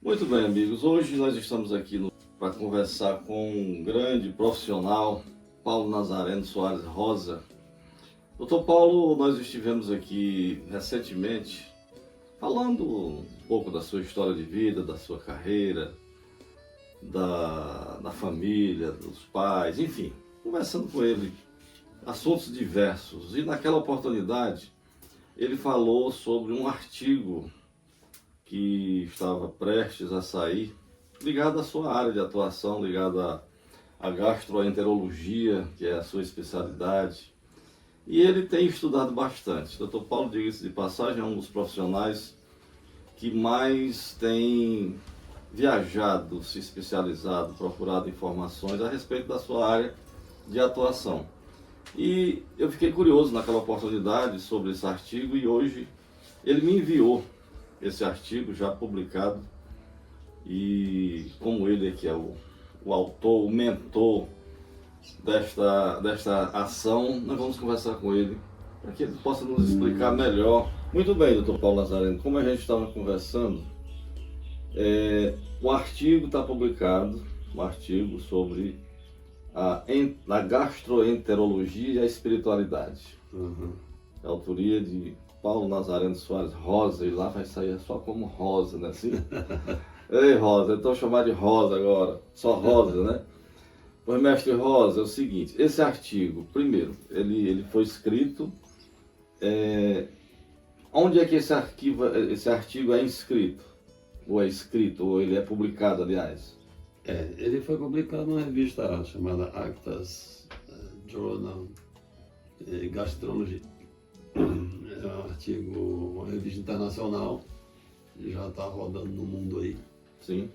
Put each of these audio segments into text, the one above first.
Muito bem, amigos. Hoje nós estamos aqui para conversar com um grande profissional, Paulo Nazareno Soares Rosa. Doutor Paulo, nós estivemos aqui recentemente falando um pouco da sua história de vida, da sua carreira, da família, dos pais, enfim, conversando com ele, assuntos diversos. E naquela oportunidade, ele falou sobre um artigo que estava prestes a sair, ligado à sua área de atuação, ligado à gastroenterologia, que é a sua especialidade. E ele tem estudado bastante. Dr. Paulo, diga-se de passagem, é um dos profissionais que mais tem viajado, se especializado, procurado informações a respeito da sua área de atuação. E eu fiquei curioso naquela oportunidade sobre esse artigo e hoje ele me enviou esse artigo já publicado e como ele é que é o autor, o mentor desta ação, nós vamos conversar com ele para que ele possa nos explicar melhor. Muito bem, doutor Paulo Nazareno, como a gente estava conversando, o artigo está publicado, um artigo sobre a gastroenterologia e a espiritualidade. A autoria de Paulo Nazareno Soares Rosa, e lá vai sair só como Rosa, né? Assim? Ei, Rosa, então chamar de Rosa agora, só Rosa, né? Pois, mestre Rosa, é o seguinte, esse artigo, primeiro, ele foi escrito, onde é que esse artigo é inscrito? Ou é escrito, ou ele é publicado, aliás? Ele foi publicado numa revista chamada Actas Journal Gastrology. É um artigo, uma revista internacional, já está rodando no mundo aí. Sim.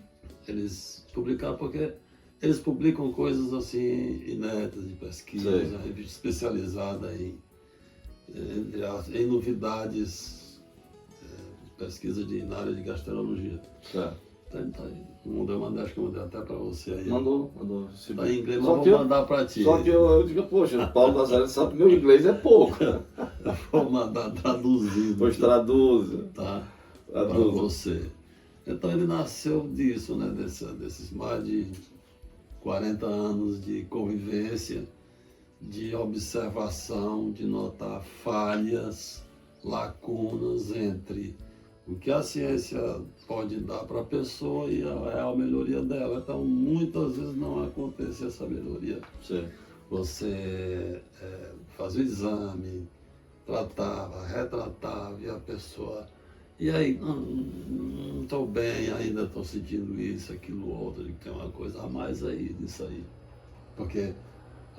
Eles publicaram porque eles publicam coisas assim inéditas de pesquisa, uma revista especializada em novidades de pesquisa na área de gastroenterologia. Certo. Tá aí. Acho que eu mandei até para você aí. Mandou. Tá em inglês, mas eu vou mandar para ti. Só que eu digo, poxa, Paulo Nazareno sabe que meu inglês é pouco. Vou mandar traduzido. Pois traduza. Tá? Para você. Então ele nasceu disso, né? Desses mais de 40 anos de convivência, de observação, de notar falhas, lacunas entre o que a ciência pode dar para a pessoa e a real melhoria dela. Então, muitas vezes não acontece essa melhoria. Sim. Você faz o exame, tratava, retratava, e a pessoa... E aí, não estou bem, ainda estou sentindo isso, aquilo, outro, que tem uma coisa a mais aí nisso aí. Porque,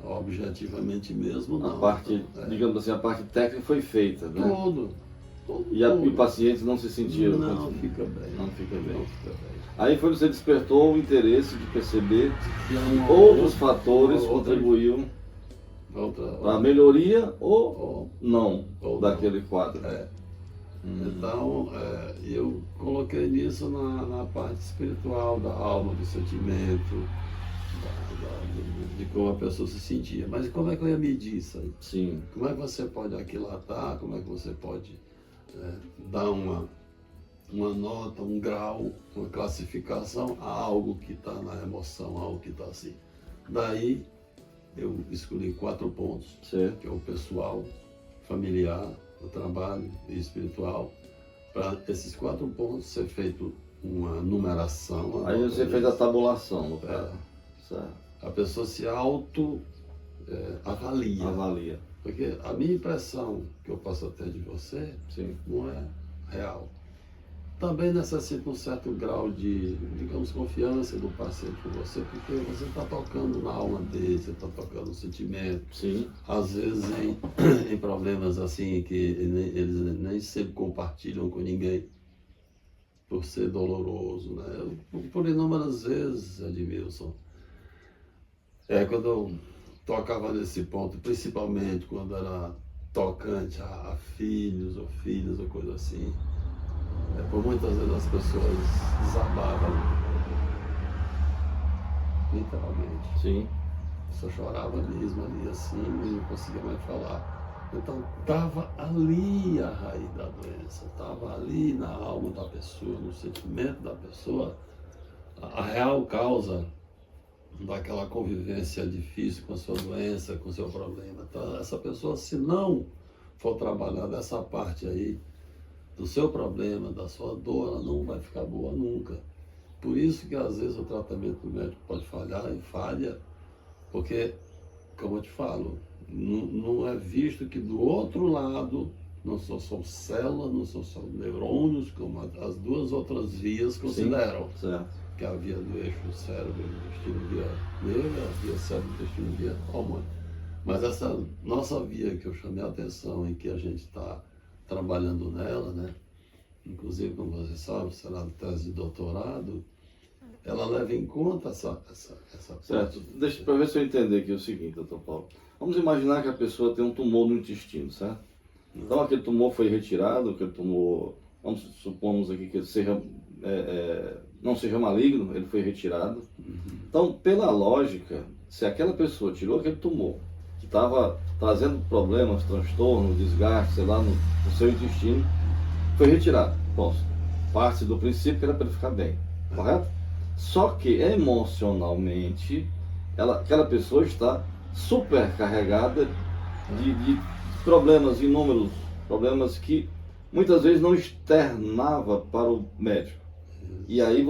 objetivamente mesmo, não. A parte, digamos assim, a parte técnica foi feita, né? Tudo. E o paciente não se sentia... Não fica bem. Não fica bem. Não fica bem. Aí foi você despertou o interesse de perceber que outros fatores contribuíam para a melhoria ou não daquele quadro. Então, eu coloquei nisso na parte espiritual da alma, do sentimento, de como a pessoa se sentia. Mas como é que eu ia medir isso aí? Sim. Como é que você pode aquilatar, como é que você pode dar uma nota, um grau, uma classificação a algo que está na emoção, a algo que está assim. Daí, eu escolhi 4 pontos, certo, que é o pessoal, familiar, o trabalho e espiritual, para esses 4 pontos ser feito uma numeração. Aí você fez a tabulação, no caso. Certo. A pessoa se avalia. Avalia. Porque a minha impressão que eu posso ter de você não é real. Também necessita um certo grau de, digamos, confiança do paciente com você, porque você está tocando na alma dele, você está tocando no sentimento. Sim. Às vezes em problemas assim que eles nem sempre compartilham com ninguém, por ser doloroso, né? Por inúmeras vezes, Edmilson, quando eu tocava nesse ponto, principalmente quando era tocante a filhos ou filhas ou coisa assim, por muitas vezes as pessoas desabavam, literalmente. Sim. Só chorava mesmo ali assim, e não conseguia mais falar. Então, estava ali a raiz da doença, estava ali na alma da pessoa, no sentimento da pessoa, a real causa daquela convivência difícil com a sua doença, com o seu problema. Então, essa pessoa, se não for trabalhar dessa parte aí, do seu problema, da sua dor, ela não vai ficar boa nunca. Por isso que às vezes o tratamento médico pode falhar e falha, porque, como eu te falo, não é visto que do outro lado não são só células, não são só neurônios, como as duas outras vias consideram. Sim, certo. Que é a via do eixo cérebro-intestino via nervo, a via cérebro-intestino via hormônio. Mas essa nossa via que eu chamei a atenção e que a gente está trabalhando nela, né? Inclusive, como você sabe, será a tese de doutorado, ela leva em conta essa Certo. Deixa para ver se eu entender aqui o seguinte, doutor Paulo. Vamos imaginar que a pessoa tem um tumor no intestino, certo? Então aquele tumor foi retirado, aquele tumor, vamos supomos aqui que ele seja, não seja maligno, ele foi retirado. Então, pela lógica, se aquela pessoa tirou aquele tumor, que estava trazendo problemas, transtornos, desgaste, sei lá, no seu intestino, foi retirado. Bom, parte do princípio que era para ele ficar bem, correto? Só que emocionalmente, aquela pessoa está supercarregada de problemas, inúmeros problemas que muitas vezes não externava para o médico. E aí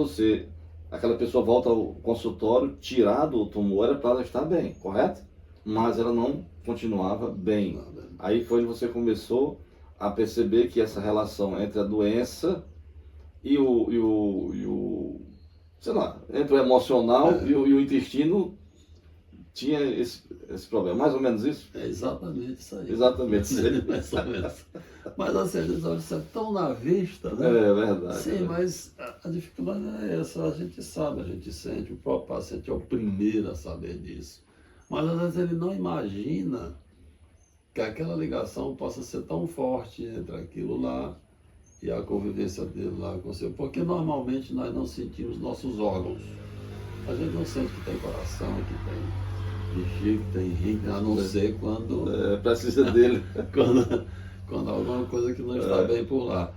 aquela pessoa volta ao consultório, tirado o tumor, era para ela estar bem, correto? Mas ela não continuava bem. Aí foi onde você começou a perceber que essa relação entre a doença e sei lá, entre o emocional e o intestino tinha esse problema. Mais ou menos isso? É exatamente isso aí. Exatamente isso aí. Mais ou menos. Mas assim, isso é tão na vista, né? É verdade. Sim, mas a dificuldade é essa, a gente sabe, a gente sente, o próprio paciente é o primeiro a saber disso. Mas às vezes ele não imagina que aquela ligação possa ser tão forte entre aquilo lá e a convivência dele lá com você. Porque normalmente nós não sentimos nossos órgãos. A gente não sente que tem coração, que tem bexiga, que tem rim, a não ser quando... Precisa dele. quando alguma coisa que não está bem por lá.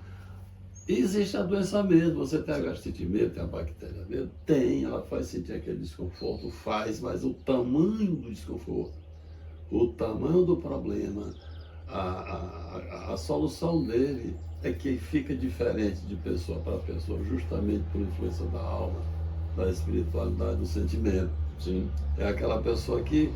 E existe a doença mesmo, você tem a gastrite mesmo, tem a bactéria mesmo, tem, ela faz sentir aquele desconforto, faz, mas o tamanho do desconforto, o tamanho do problema, a solução dele é que fica diferente de pessoa para pessoa, justamente por influência da alma, da espiritualidade, do sentimento. Sim. É aquela pessoa que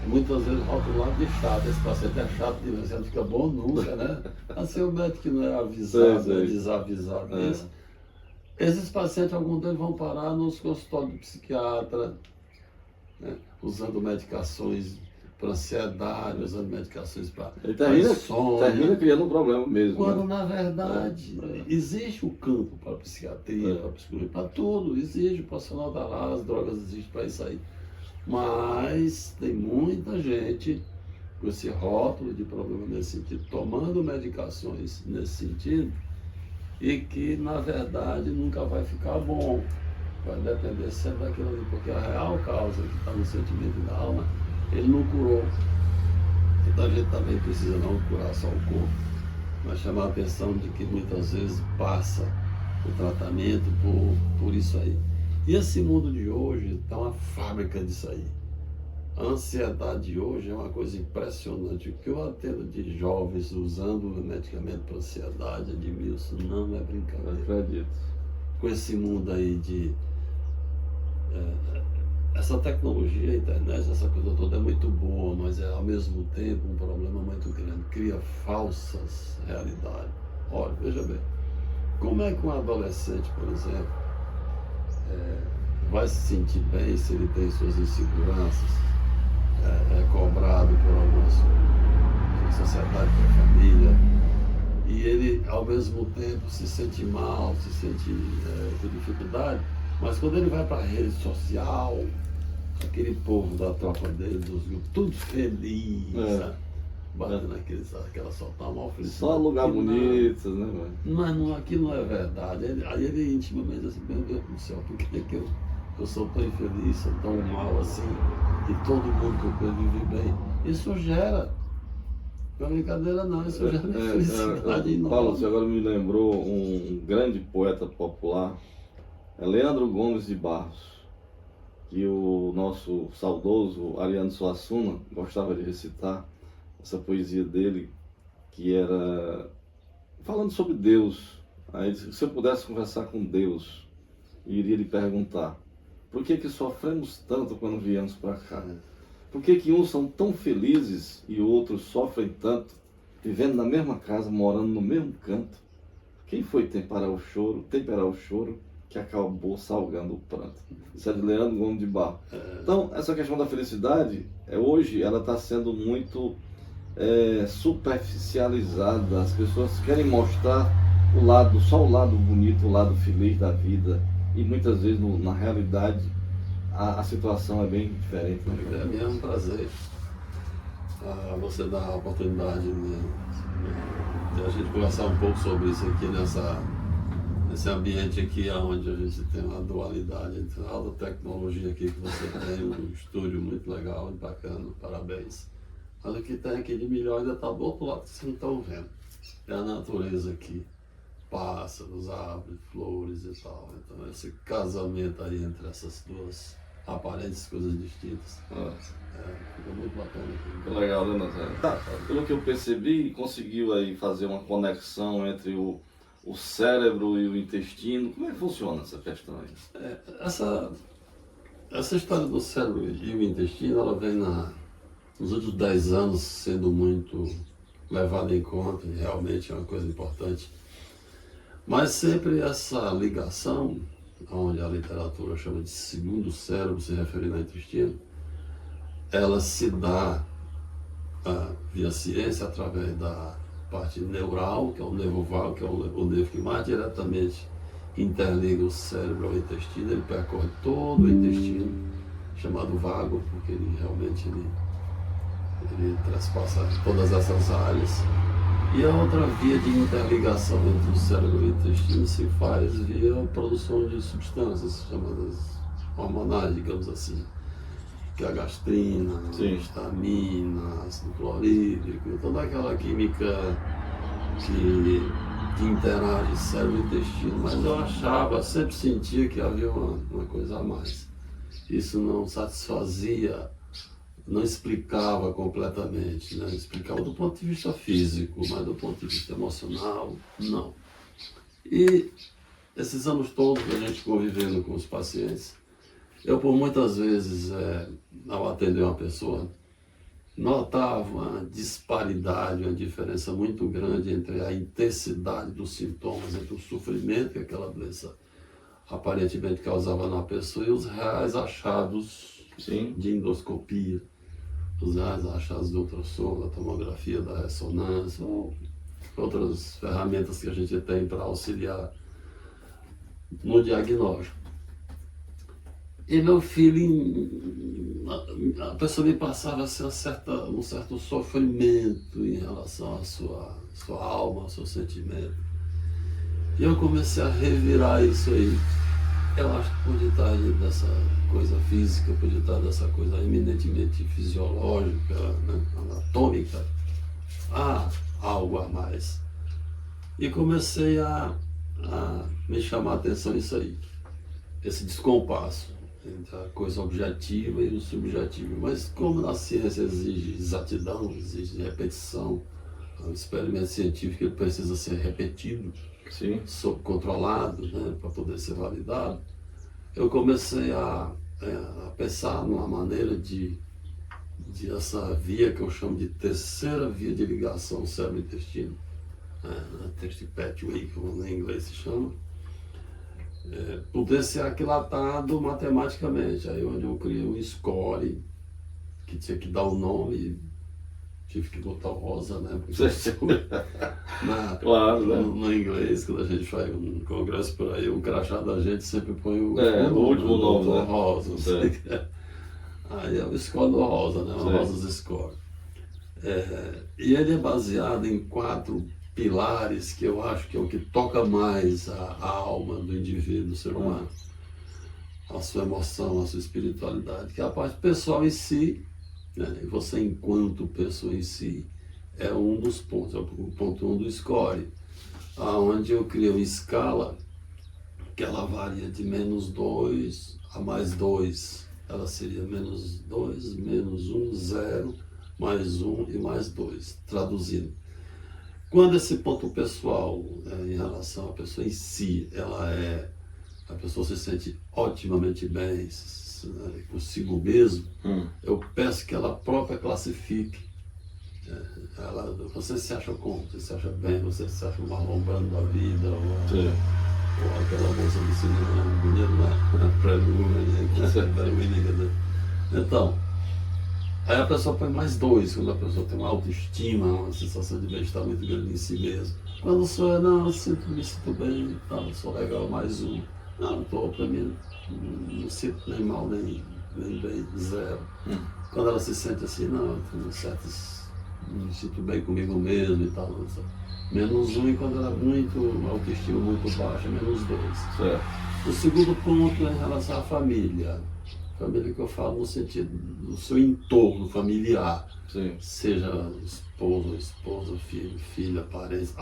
muitas vezes volta do lado de chato, esse paciente é chato de vez, não fica bom nunca, né? Assim, o médico que não é avisado, é desavisado disso. Esses pacientes, alguns deles vão parar nos consultórios do psiquiatra, né? Usando medicações para ansiedade, usando medicações para termina criando um problema mesmo. Quando, né? na verdade, existe o campo para a psiquiatria, para a psicologia, para tudo. Existe, o profissional está lá, as drogas existem para isso aí. Mas tem muita gente com esse rótulo de problema nesse sentido, tomando medicações nesse sentido, e que, na verdade, nunca vai ficar bom. Vai depender sempre daquilo ali, porque a real causa que está no sentimento da alma, ele não curou. Então a gente também precisa não curar só o corpo, mas chamar a atenção de que muitas vezes passa o tratamento por isso aí. E esse mundo de hoje está uma fábrica disso aí. A ansiedade de hoje é uma coisa impressionante. O que eu atendo de jovens usando medicamento para ansiedade, Edmilson, não é brincadeira. Eu acredito. Com esse mundo aí de... essa tecnologia, a internet, essa coisa toda é muito boa, mas é ao mesmo tempo um problema muito grande. Cria falsas realidades. Olha, veja bem, como é que um adolescente, por exemplo, vai se sentir bem se ele tem suas inseguranças, é cobrado por algumas sociedade, por família, e ele ao mesmo tempo se sente mal, se sente com dificuldade, mas quando ele vai para a rede social, aquele povo da tropa dele, dos grupos, tudo feliz, sabe? Batendo aquela soltar mal feliz. Só lugar bonito, né, mano? Mas não, aquilo não é verdade. Aí ele intimamente assim, meu Deus do céu, por que eu sou tão infeliz, sou tão mal assim, e todo mundo que eu conheço vive bem? Isso gera Não é brincadeira não, isso já é felicidade enorme. Paulo, você agora me lembrou um grande poeta popular, é Leandro Gomes de Barros, que o nosso saudoso Ariano Suassuna gostava de recitar essa poesia dele, que era falando sobre Deus. Aí disse que se eu pudesse conversar com Deus, eu iria lhe perguntar: por que que sofremos tanto quando viemos para cá? Por que que uns são tão felizes e outros sofrem tanto, vivendo na mesma casa, morando no mesmo canto? Quem foi temperar o choro que acabou salgando o pranto? Isso é de Leandro Gomes de Barros. Então, essa questão da felicidade, hoje, ela está sendo muito superficializada. As pessoas querem mostrar só o lado bonito, o lado feliz da vida. E muitas vezes, na realidade, a situação é bem diferente. Né? É um prazer você dar a oportunidade de a gente conversar um pouco sobre isso aqui nesse ambiente aqui, onde a gente tem uma dualidade entre a alta tecnologia aqui que você tem, um estúdio muito legal e bacana, parabéns. Mas o que tem aqui de melhor ainda está do outro lado que vocês não estão vendo. É a natureza aqui, pássaros, árvores, flores e tal. Então esse casamento aí entre essas duas aparentes coisas distintas. Fica muito bacana aqui. Que legal, né, Nazaré? Pelo que eu percebi, conseguiu aí fazer uma conexão entre o cérebro e o intestino. Como é que funciona essa questão aí? Essa história do cérebro e o intestino, ela vem nos últimos 10 anos sendo muito levada em conta, e realmente é uma coisa importante. Mas sempre essa ligação, onde a literatura chama de segundo cérebro, se referindo ao intestino, ela se dá via ciência através da parte neural, que é o nervo vago, que é o nervo que mais diretamente interliga o cérebro ao intestino. Ele percorre todo o intestino, chamado vago, porque ele realmente ele transpassa todas essas áreas. E a outra via de interligação entre o cérebro e o intestino se faz via produção de substâncias chamadas hormonais, digamos assim, que é a gastrina, a histamina, ácido clorídrico, toda aquela química que interage cérebro e intestino. Mas eu sempre sentia que havia uma coisa a mais. Isso não satisfazia, não explicava completamente, né? Explicava do ponto de vista físico, mas do ponto de vista emocional, não. E esses anos todos a gente convivendo com os pacientes, eu por muitas vezes, ao atender uma pessoa, notava uma disparidade, uma diferença muito grande entre a intensidade dos sintomas, entre o sofrimento que aquela doença aparentemente causava na pessoa e os reais achados de endoscopia, os reais achados do ultrassom, da tomografia, da ressonância, ou outras ferramentas que a gente tem para auxiliar no diagnóstico. E meu feeling, a pessoa me passava assim, um certo sofrimento em relação à sua alma, ao seu sentimento. E eu comecei a revirar isso aí. Eu acho que podia estar dessa coisa física, podia estar dessa coisa eminentemente fisiológica, né, anatômica, algo a mais. E comecei a me chamar a atenção isso aí, esse descompasso entre a coisa objetiva e o subjetivo. Mas como na ciência exige exatidão, exige repetição, o experimento científico ele precisa ser repetido, controlado, né, para poder ser validado, eu comecei a pensar numa maneira de essa via que eu chamo de terceira via de ligação cérebro-intestino, a third pathway, como em inglês se chama, poder ser aquilatado matematicamente. Aí onde eu criei um score que tinha que dar o nome, tive que botar o rosa, né? Claro, né? No inglês, quando a gente faz um congresso por aí, o crachá da gente sempre põe o último nome, né? Rosa. Aí é o score do rosa, né? O Rosas Score. E ele é baseado em 4 pilares que eu acho que é o que toca mais a alma do indivíduo, do ser humano. A sua emoção, a sua espiritualidade, que é a parte pessoal em si, né? E você enquanto pessoa em si, é um dos pontos, é o ponto 1 do score, aonde eu crio uma escala que ela varia de -2 a +2. Ela seria -2, -1, 0, +1 e +2, traduzindo. Quando esse ponto pessoal, em relação à pessoa em si, a pessoa se sente otimamente bem, consigo mesmo, eu peço que ela própria classifique. Você se acha como? Você se acha bem? Você se acha um alombrando da vida? Ou aquela moça do cinema bonita, né? Então, aí a pessoa põe +2, quando a pessoa tem uma autoestima, uma sensação de bem-estar muito grande em si mesmo. Quando sou eu, não, me sinto bem, não, sou legal, +1. Não estou, para mim, não sinto nem mal, nem bem, 0. Quando ela se sente assim, não, eu tenho me sinto bem comigo mesmo e tal. -1, e quando ela é muito, autoestima muito baixa, -2. Certo. O segundo ponto é em relação à família. Família que eu falo no sentido do seu entorno familiar. Sim. Seja esposa, filho, filha, parente,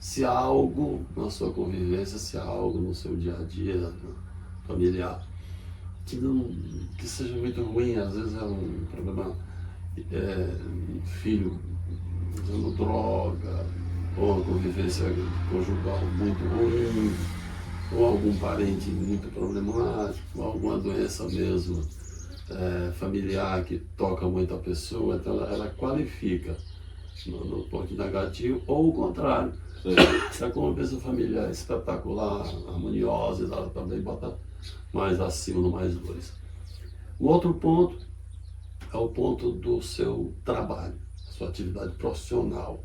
se há algo na sua convivência, se há algo no seu dia a dia familiar que seja muito ruim, às vezes é um problema, um filho usando droga, ou uma convivência conjugal muito ruim, ou algum parente muito problemático, ou alguma doença mesmo familiar que toca muito a pessoa, então ela qualifica no ponto negativo, ou o contrário. Se a convivência familiar é espetacular, harmoniosa, ela também bota mais acima no +2. O outro ponto é o ponto do seu trabalho, sua atividade profissional.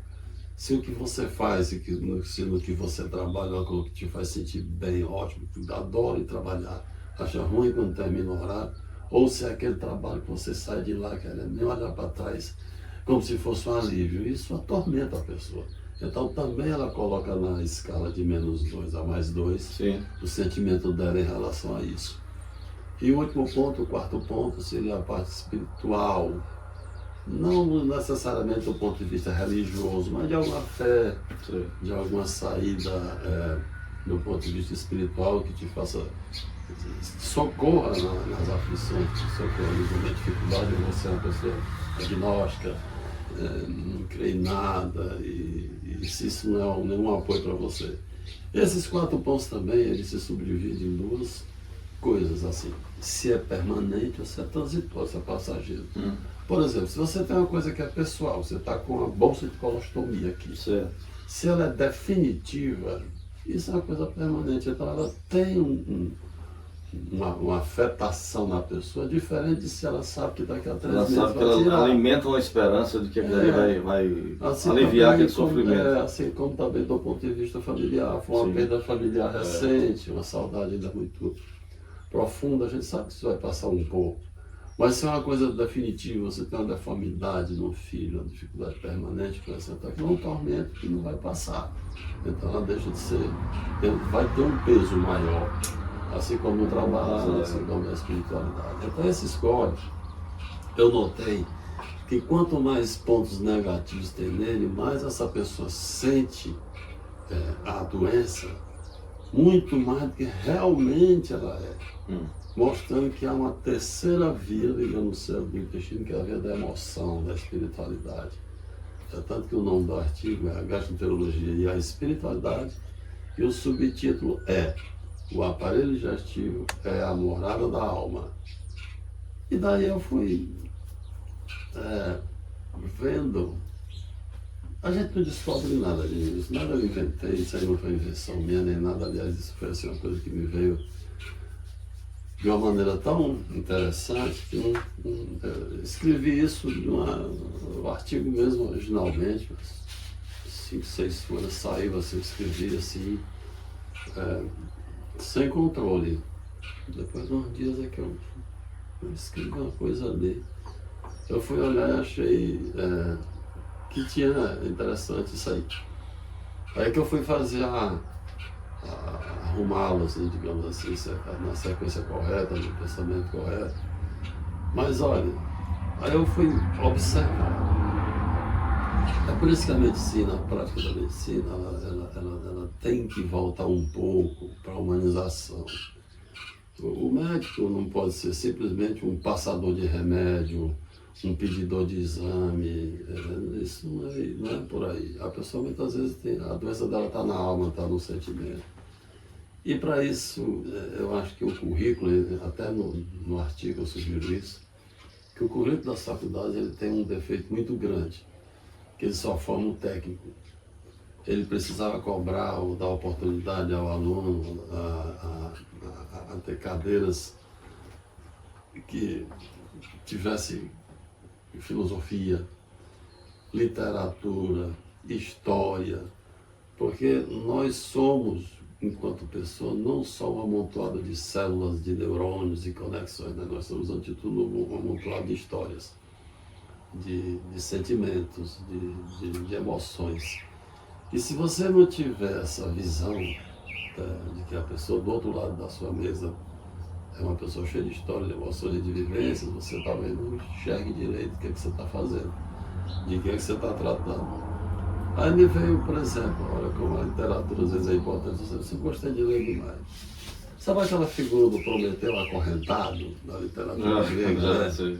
Se o que você faz, se no que você trabalha é algo que te faz sentir bem, ótimo, que adora trabalhar, acha ruim quando termina o horário, ou se é aquele trabalho que você sai de lá querendo nem olhar para trás, como se fosse um alívio, isso atormenta a pessoa. Então também ela coloca na escala de -2 a +2 Sim. o sentimento dela em relação a isso. E o último ponto, o quarto ponto, seria a parte espiritual. Não necessariamente do ponto de vista religioso, mas de alguma fé, de alguma saída do ponto de vista espiritual que te faça socorra nas aflições, socorra nos momentos de dificuldade. Você é uma pessoa agnóstica, não crê em nada, e se isso não é nenhum apoio para você. Esses 4 pontos também, eles se subdividem em 2 coisas, assim, se é permanente ou se é transitório, se é passageiro. Por exemplo, se você tem uma coisa que é pessoal, você está com uma bolsa de colostomia aqui, Certo. se ela é definitiva, isso é uma coisa permanente, então ela tem uma afetação na pessoa diferente de se ela sabe que daqui a 3 Ela meses sabe que vai ela tirar. alimenta uma esperança de que aquilo aí vai Assim aliviar também aquele sofrimento. Assim como também do ponto de vista familiar, foi uma Sim. perda familiar recente, uma saudade ainda muito profunda, a gente sabe que isso vai passar um pouco. Mas se é uma coisa definitiva, você tem uma deformidade no filho, uma dificuldade permanente, por exemplo, aquilo é um tormento que não vai passar. Então ela deixa de ser, vai ter um peso maior, assim como no trabalho, assim como na espiritualidade. Então esses códigos, eu notei que quanto mais pontos negativos tem nele, mais essa pessoa sente a doença, muito mais do que realmente ela é. Mostrando que há uma terceira via ligando o cérebro do intestino, que é a via da emoção, da espiritualidade. É tanto que o nome do artigo é a gastroenterologia e a espiritualidade, e o subtítulo é o aparelho digestivo é a morada da alma. E daí eu fui vendo. A gente não descobre nada disso, nada eu inventei, isso aí não foi invenção minha nem nada, aliás, isso foi assim, uma coisa que me veio de uma maneira tão interessante que eu escrevi isso no artigo mesmo originalmente, 5, 6 folhas saiu assim, escrevi assim, sem controle. Depois de uns dias é que eu escrevi uma coisa ali. Eu fui olhar e achei que tinha interessante isso aí. Aí que eu fui fazer arrumá-lo, assim, digamos assim, na sequência correta, no pensamento correto. Mas olha, aí eu fui observar É por isso que a medicina, a prática da medicina, ela tem que voltar um pouco para a humanização. O médico não pode ser simplesmente um passador de remédio, um pedidor de exame, isso não é por aí. A pessoa muitas vezes a doença dela está na alma, está no sentimento. E para isso, eu acho que o currículo, até no artigo eu sugiro isso, que o currículo das faculdades ele tem um defeito muito grande, que ele só forma um técnico. Ele precisava cobrar ou dar oportunidade ao aluno a ter cadeiras que tivesse filosofia, literatura, história, porque nós somos, enquanto pessoa, não só um amontoado de células, de neurônios e conexões, né? Nós somos, antes de tudo, um amontoado de histórias, de sentimentos, de emoções. E se você não tiver essa visão de que a pessoa do outro lado da sua mesa é uma pessoa cheia de histórias, de emoções e de vivências, você talvez não enxergue direito o que, você está fazendo, de que você está tratando. Aí me veio, por exemplo, olha como a literatura às vezes é importante, você gostei de ler demais. Sabe aquela figura do Prometeu acorrentado na literatura grega? Né?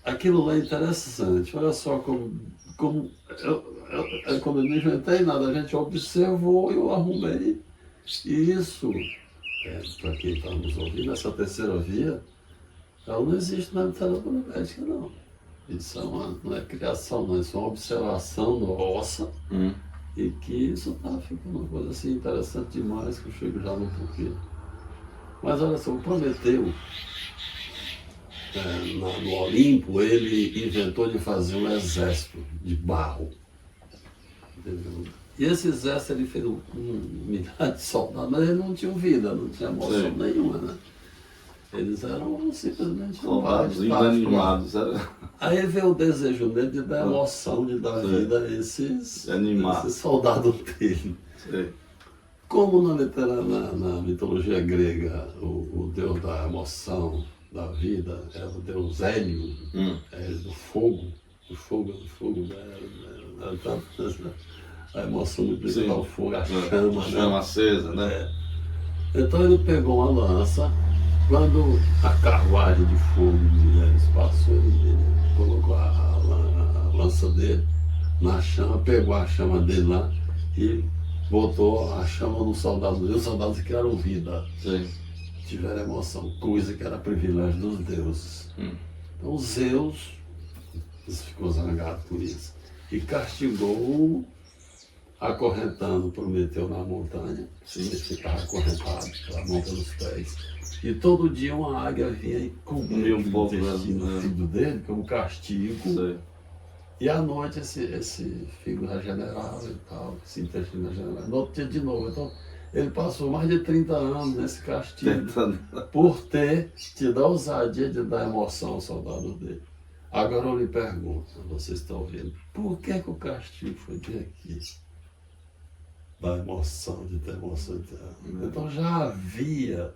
Aquilo lá é interessante, olha só como quando eu não inventei nada, a gente observou e eu arrumei. E isso, para quem está nos ouvindo, essa terceira via, ela não existe na literatura médica, não. Isso não é criação, não, isso é uma observação nossa, e que isso está ficando uma coisa assim interessante demais, que eu chego já no porquê. Mas olha só, o Prometeu, no Olimpo, ele inventou de fazer um exército de barro. Entendeu? E esse exército ele fez um milhar de soldados, mas eles não tinham vida, não tinha emoção nenhuma, né? Eles eram simplesmente soldados inanimados. Aí veio o desejo dele de dar emoção, de dar vida a esses soldados dele. Como na mitologia grega, o deus da emoção, da vida, é o deus Hélio, do fogo, a emoção multiplica o fogo, a chama. A chama acesa, né? Então ele pegou uma lança, quando a carruagem de fogo de mulheres passou, ele colocou a lança dele na chama, pegou a chama dele lá e botou a chama no soldado. E os soldados criaram vida, tiveram emoção, coisa que era privilégio dos deuses. Então Zeus ficou zangado por isso e castigou, acorrentando Prometeu na montanha. Ele ficava acorrentado pela mão pelos pés. E todo dia uma águia vinha e comia um pouco do filho dele como castigo. E à noite esse filho regenerava e tal, esse intestino regenerava. No outro dia de novo. Então ele passou mais de 30 anos nesse castigo por ter tido a ousadia de dar emoção ao soldado dele. Agora eu lhe pergunto, vocês estão vendo, por que o castigo foi bem aqui? Da emoção, de ter emoção. Então já havia,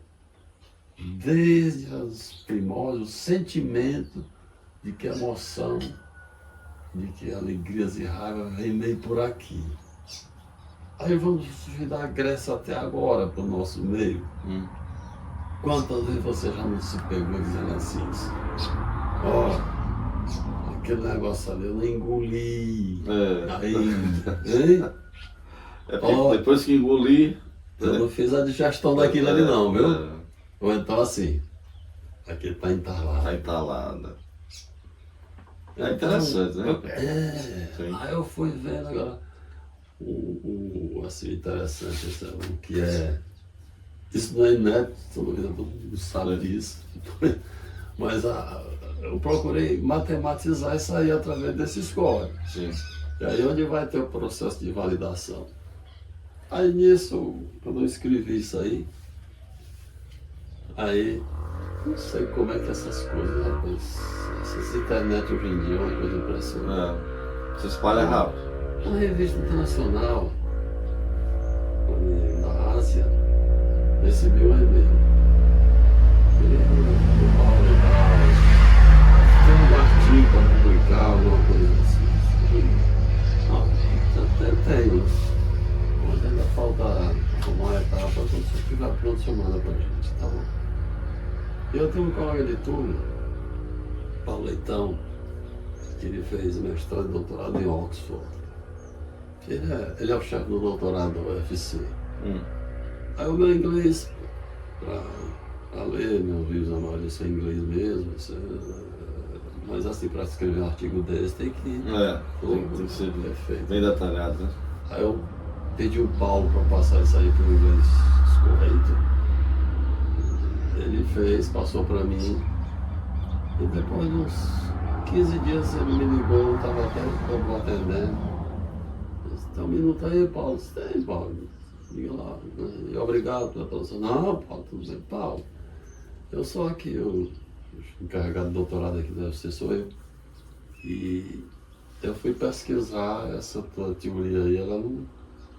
desde os primórdios, o sentimento de que a emoção, de que alegrias e raiva vem meio por aqui. Aí vamos vir da Grécia até agora, para o nosso meio. Quantas vezes você já não se pegou dizendo assim? Aquele negócio ali eu não engoli ainda. Porque depois que engoli... Eu não fiz a digestão daquilo ali não, viu? Ou então assim, aqui está entalado. Está entalado. É interessante, né? Aí eu fui vendo agora assim, interessante, o que é. Isso não é inédito, todo mundo sabe disso. Mas eu procurei matematizar isso aí através desses códigos. E aí onde vai ter o processo de validação? Aí nisso, quando eu escrevi isso aí, não sei como é que essas coisas, rapaz, essas internet hoje em dia é uma coisa impressionante. Se espalha rápido. Uma revista internacional da Ásia recebeu um e-mail. Tem um artigo para publicar, alguma coisa assim. tenho. Mas ainda falta uma etapa, quando você estiver pronto, você manda pra gente, tá bom? Eu tenho um colega de turma, Paulo Leitão, que ele fez mestrado e doutorado em Oxford. Ele é o chefe do doutorado da UFC. Aí o meu inglês, para ler, meus livros, a maioria são em inglês mesmo, mas assim, para escrever um artigo desse tem que Tem que ser perfeito. bem detalhado, né? Aí eu pedi o Paulo para passar isso aí para o inglês correto. Ele fez, passou para mim. E depois de uns 15 dias ele me ligou, eu estava até para atender. Disse, tem um minuto aí, Paulo? Tem, Paulo. Liga lá. E obrigado pela tradução. Não, Paulo, tudo bem. Paulo, eu sou aqui, o encarregado de doutorado aqui da UFC sou eu. E eu fui pesquisar essa tua teoria aí, ela não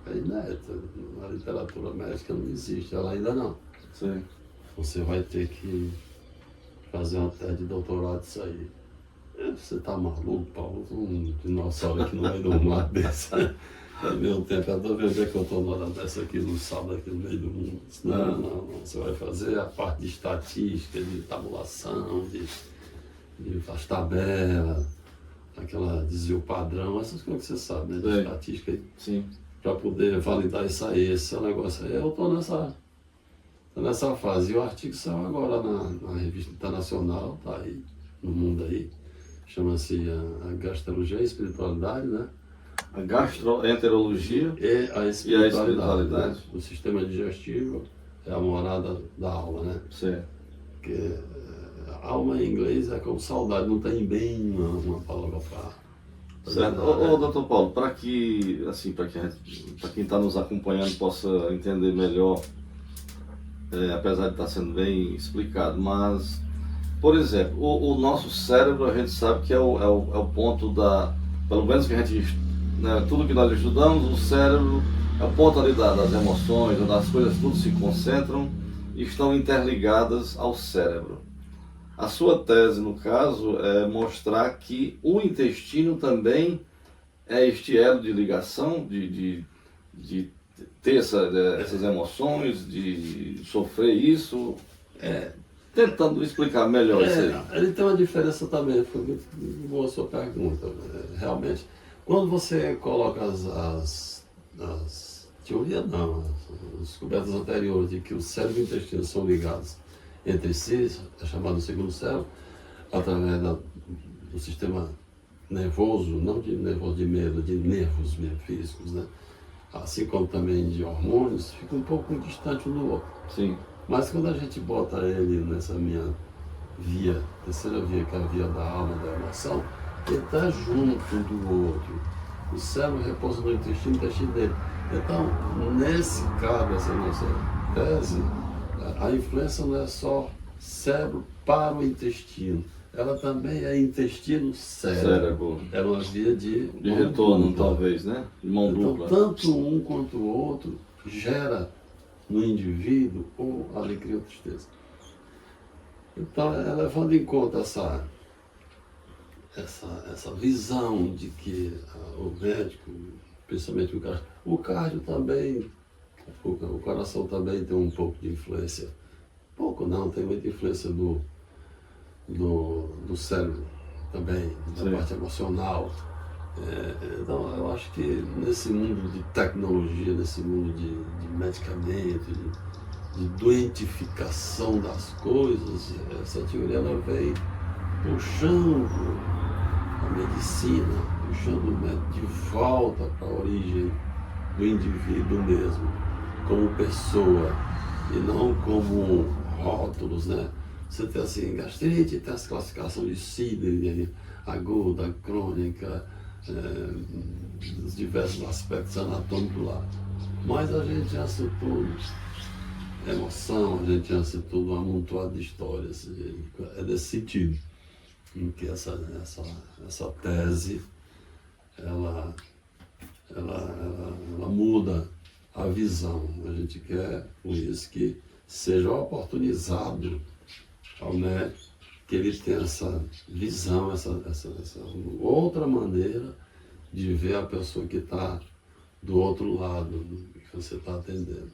é inédita. Na literatura médica não existe, ela ainda não. Sim. Você vai ter que fazer uma tese de doutorado disso aí. Você tá maluco, Paulo? Um dinossauro aqui no meio do mundo desse. Ao mesmo tempo, eu tô vendo que eu tô numa hora dessa aqui no sábado, aqui no meio do mundo. Não. Você vai fazer a parte de estatística, de tabulação, de faz tabela, aquela desvio padrão, essas coisas que você sabe, né? De estatística aí. Sim. Para poder validar isso aí, esse é o negócio aí. Eu tô nessa fase. E o artigo saiu agora na revista internacional, tá aí, no mundo aí. Chama-se a Gastrologia e a Espiritualidade, né? A gastroenterologia E a espiritualidade. espiritualidade. Né? O sistema digestivo é a morada da alma, né? Certo. Porque alma em inglês é como saudade, não tem bem uma palavra para. Certo. Ô, doutor Paulo, para que, assim, para quem está nos acompanhando possa entender melhor, apesar de estar sendo bem explicado, mas, por exemplo, o nosso cérebro, a gente sabe que é o ponto pelo menos que a gente, né, tudo que nós estudamos, o cérebro é o ponto ali das emoções, onde as coisas tudo se concentram e estão interligadas ao cérebro. A sua tese, no caso, é mostrar que o intestino também é este elo de ligação, de ter essas emoções, de sofrer isso, tentando explicar melhor isso aí. Ele tem uma diferença também, foi muito boa a sua pergunta, realmente. Quando você coloca as teorias, não, as descobertas anteriores de que o cérebro e o intestino são ligados entre si, é chamado segundo cérebro, através do sistema nervoso, não de nervoso de medo, de nervos mesmo, físicos, né? Assim como também de hormônios, fica um pouco distante um do outro. Sim. Mas quando a gente bota ele nessa minha via, terceira via, que é a via da alma, da emoção, ele está junto um do outro. O cérebro repousa no intestino, o intestino dele. Então, nesse caso, essa nossa tese, a influência não é só cérebro para o intestino, ela também é intestino-cérebro. É uma via de retorno, dupla. talvez, né? De mão então, dupla. tanto um quanto o outro gera no indivíduo ou alegria ou tristeza. Então, levando em conta essa visão de que o médico, principalmente o cardio também, o coração também tem um pouco de influência. Pouco não, tem muita influência do cérebro também, da parte emocional. Então, eu acho que nesse mundo de tecnologia, nesse mundo de medicamento, de doentificação das coisas, essa teoria ela vem puxando a medicina, puxando o médico de volta para a origem do indivíduo mesmo, como pessoa, e não como rótulos, né? Você tem assim, gastrite, tem as classificações de síndrome aguda, crônica, os diversos aspectos anatômicos lá. Mas a gente antes de tudo, emoção, a gente antes de tudo, um amontoado de histórias. É nesse sentido em que essa tese, ela muda a visão. A gente quer, com isso, que seja oportunizado ao médico, que ele tenha essa visão, essa outra maneira de ver a pessoa que está do outro lado que você está atendendo.